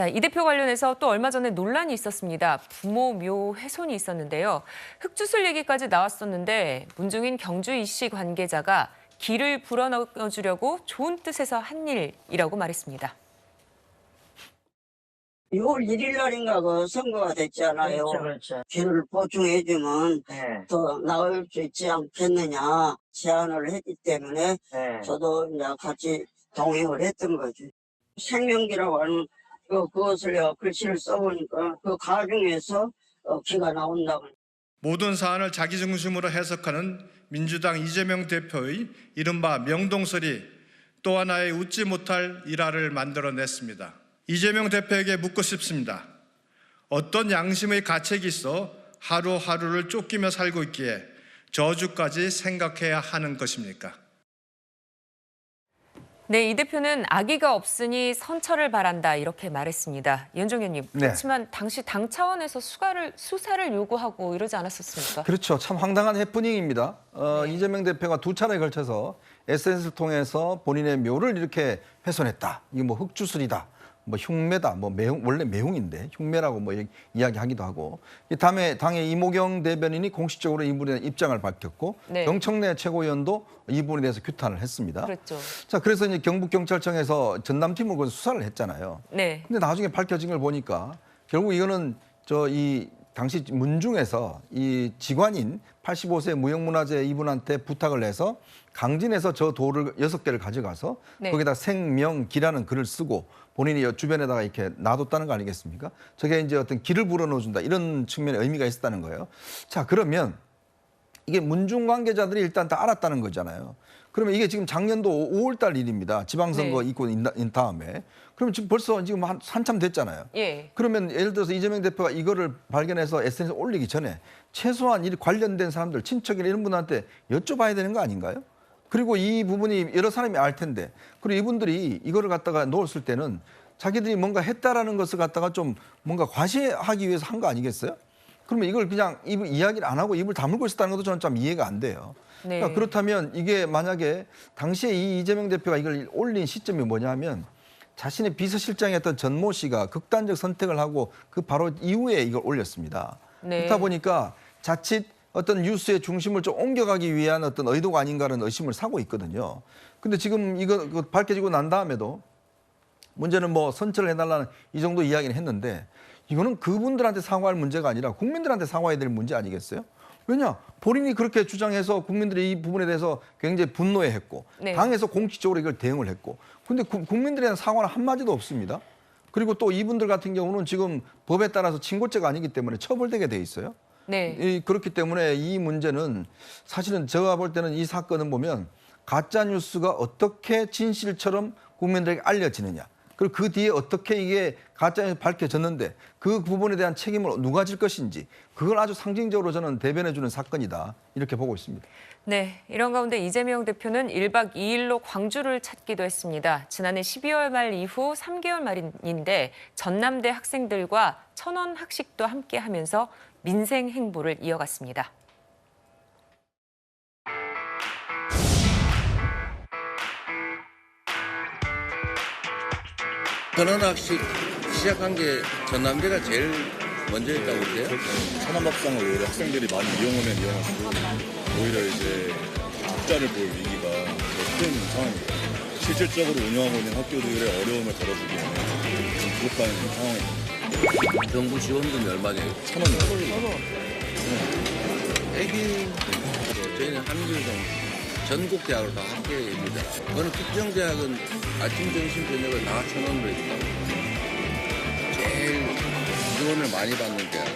자, 이 대표 관련해서 또 얼마 전에 논란이 있었습니다. 부모 묘 훼손이 있었는데요. 흙주술 얘기까지 나왔었는데 문중인 경주 이씨 관계자가 길을 불어넣어주려고 좋은 뜻에서 한 일이라고 말했습니다. 6월 1일 날인가 그 선거가 됐잖아요. 그렇죠. 길을 보충해주면 네. 더 나을 수 있지 않겠느냐 제안을 했기 때문에 네. 저도 이제 같이 동행을 했던 거지. 생명기라고 하는 그것을 글씨를 써보니까 그 가중에서 기가 나온다고. 모든 사안을 자기 중심으로 해석하는 민주당 이재명 대표의 이른바 명동설이 또 하나의 웃지 못할 일화를 만들어냈습니다. 이재명 대표에게 묻고 싶습니다. 어떤 양심의 가책이 있어 하루하루를 쫓기며 살고 있기에 저주까지 생각해야 하는 것입니까? 네, 이 대표는 아기가 없으니 선처를 바란다 이렇게 말했습니다. 이현정 의원님, 네. 그렇지만 당시 당 차원에서 수사를 요구하고 이러지 않았었습니까? 그렇죠. 참 황당한 해프닝입니다. 이재명 대표가 두 차례에 걸쳐서 SNS를 통해서 본인의 묘를 이렇게 훼손했다. 이게 뭐 흙주술이다. 뭐 흉매다. 뭐 매ung, 원래 매ung인데 흉매라고 뭐 이야기하기도 하고. 이 다음에 당의 이모경 대변인이 공식적으로 이 부분에 대한 입장을 밝혔고 네. 정청래 최고위원도 이 부분에 대해서 규탄을 했습니다. 그렇죠. 자, 그래서 이제 경북경찰청에서 전남팀을 그 수사를 했잖아요. 네. 근데 나중에 밝혀진 걸 보니까 결국 이거는 이 당시 문중에서 이 직관인 85세 무형문화재 이분한테 부탁을 해서 강진에서 저 돌을 6개를 가져가서 네. 거기다 생명기라는 글을 쓰고 본인이 주변에다가 이렇게 놔뒀다는 거 아니겠습니까? 저게 이제 어떤 길을 불어넣어준다 이런 측면의 의미가 있었다는 거예요. 자, 그러면 이게 문중 관계자들이 일단 다 알았다는 거잖아요. 그러면 이게 지금 작년도 5월 달 일입니다. 지방선거 네. 있고 인 다음에. 그러면 지금 벌써 지금 한참 됐잖아요. 예. 그러면 예를 들어서 이재명 대표가 이거를 발견해서 SNS에 올리기 전에 최소한 이 관련된 사람들, 친척이나 이런 분한테 여쭤봐야 되는 거 아닌가요? 그리고 이 부분이 여러 사람이 알 텐데, 그리고 이분들이 이거를 갖다가 놓았을 때는 자기들이 뭔가 했다라는 것을 갖다가 좀 뭔가 과시하기 위해서 한 거 아니겠어요? 그러면 이걸 그냥 이야기를 안 하고 입을 다물고 있었다는 것도 저는 좀 이해가 안 돼요. 네. 그러니까 그렇다면 이게 만약에 당시에 이 이재명 대표가 이걸 올린 시점이 뭐냐면 자신의 비서실장이었던 전모 씨가 극단적 선택을 하고 그 바로 이후에 이걸 올렸습니다. 네. 그렇다 보니까 자칫 어떤 뉴스의 중심을 좀 옮겨가기 위한 어떤 의도가 아닌가라는 의심을 사고 있거든요. 근데 지금 이거 밝혀지고 난 다음에도 문제는 뭐 선처를 해달라는 이 정도 이야기는 했는데 이거는 그분들한테 사과할 문제가 아니라 국민들한테 사과해야 될 문제 아니겠어요? 왜냐? 본인이 그렇게 주장해서 국민들이 이 부분에 대해서 굉장히 분노해했고 네. 당에서 공식적으로 이걸 대응을 했고 근데 국민들에 대한 사과는 한마디도 없습니다. 그리고 또 이분들 같은 경우는 지금 법에 따라서 친고죄가 아니기 때문에 처벌되게 돼 있어요. 네. 그렇기 때문에 이 문제는 사실은 제가 볼 때는 이 사건은 보면 가짜 뉴스가 어떻게 진실처럼 국민들에게 알려지느냐. 그리고 그 뒤에 어떻게 이게 가짜뉴스 밝혀졌는데 그 부분에 대한 책임을 누가 질 것인지 그걸 아주 상징적으로 저는 대변해주는 사건이다. 이렇게 보고 있습니다. 네, 이런 가운데 이재명 대표는 1박 2일로 광주를 찾기도 했습니다. 지난해 12월 말 이후 3개월 말인데 전남대 학생들과 천원 학식도 함께 하면서 민생 행보를 이어갔습니다. 천원학식 시작한 게 전남대가 제일 먼저 했다고 그래요? 천안밥상을 오히려 학생들이 많이 이용하면 이용할수록 오히려 이제 국자를 볼 위기가 더 큰 상황입니다. 실질적으로 운영하고 있는 학교들의 어려움을 덜어주기에는 좀 부족한 상황입니다. 정부 지원금이 얼마냐요? 1,000원이요. 애기 저희는 한길동 전국 대학으로 다 함께 합니다. 어느 특정 대학은 아침, 점심, 저녁을 다 1,000원으로 해준다고. 제일 지원을 많이 받는 대학.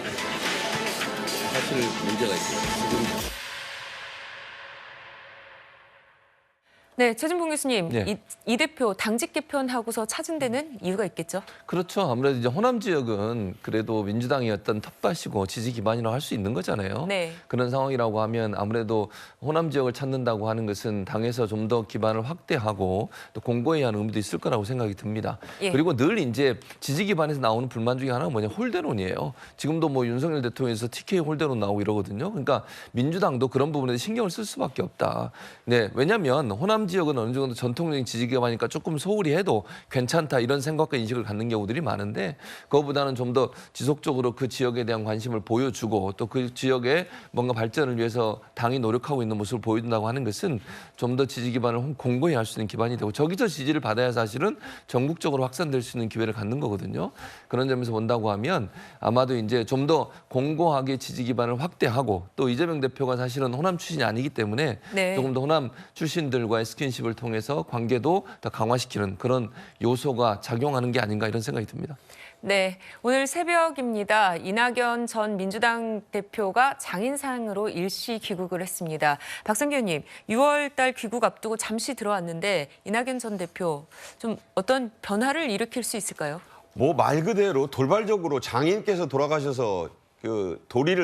사실 문제가 있어요. 네, 최진봉 교수님, 네. 이 대표 당직 개편하고서 찾은 데는 이유가 있겠죠? 그렇죠. 아무래도 이제 호남 지역은 그래도 민주당이 어떤 텃밭이고 지지 기반이라고 할 수 있는 거잖아요. 네. 그런 상황이라고 하면 아무래도 호남 지역을 찾는다고 하는 것은 당에서 좀 더 기반을 확대하고 또 공고해야 하는 의미도 있을 거라고 생각이 듭니다. 예. 그리고 늘 이제 지지 기반에서 나오는 불만 중에 하나가 뭐냐 홀대론이에요. 지금도 뭐 윤석열 대통령에서 TK 홀대론 나오고 이러거든요. 그러니까 민주당도 그런 부분에 신경을 쓸 수밖에 없다. 네, 왜냐하면 호남 지역은 어느 정도 전통적인 지지 지지기반이니까 조금 소홀히 해도 괜찮다 이런 생각과 인식을 갖는 경우들이 많은데 그거보다는 좀 더 지속적으로 그 지역에 대한 관심을 보여주고 또 그 지역의 뭔가 발전을 위해서 당이 노력하고 있는 모습을 보여준다고 하는 것은 좀 더 지지 기반을 공고히 할 수 있는 기반이 되고 저기서 지지를 받아야 사실은 전국적으로 확산될 수 있는 기회를 갖는 거거든요. 그런 점에서 본다고 하면 아마도 이제 좀 더 공고하게 지지 기반을 확대하고 또 이재명 대표가 사실은 호남 출신이 아니기 때문에 네. 조금 더 호남 출신들과의 스킨십을 통해서 관계도 더 강화시키는 그런 요소가 작용하는 게 아닌가 이런 생각이 듭니다. 네, 오늘 새벽입니다. 이낙연 전 민주당 대표가 장인상으로 일시 귀국을 했습니다. 박성규 의원님, 6월 달 귀국 앞두고 잠시 들어왔는데 이낙연 전 대표 좀 어떤 변화를 일으킬 수 있을까요? 뭐 말 그대로 돌발적으로 장인께서 돌아가셔서 그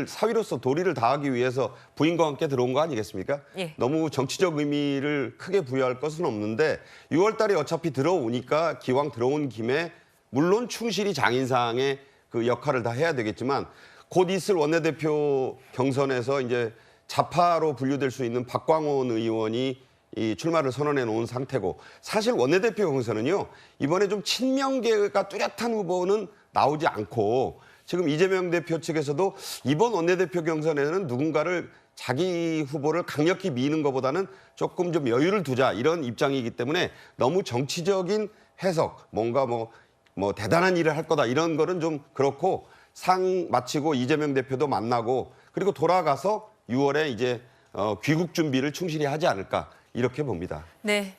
사위로서 도리를 다하기 위해서 부인과 함께 들어온 거 아니겠습니까? 예. 너무 정치적 의미를 크게 부여할 것은 없는데 6월 달에 어차피 들어오니까 기왕 들어온 김에 물론 충실히 장인상의 그 역할을 다 해야 되겠지만 곧 있을 원내대표 경선에서 이제 좌파로 분류될 수 있는 박광원 의원이 이 출마를 선언해 놓은 상태고 사실 원내대표 경선은요 이번에 좀 친명계가 뚜렷한 후보는 나오지 않고 지금 이재명 대표 측에서도 이번 원내대표 경선에는 누군가를 자기 후보를 강력히 미는 것보다는 조금 좀 여유를 두자 이런 입장이기 때문에 너무 정치적인 해석 뭔가 뭐 대단한 일을 할 거다 이런 거는 좀 그렇고 상 마치고 이재명 대표도 만나고 그리고 돌아가서 6월에 이제 귀국 준비를 충실히 하지 않을까 이렇게 봅니다. 네.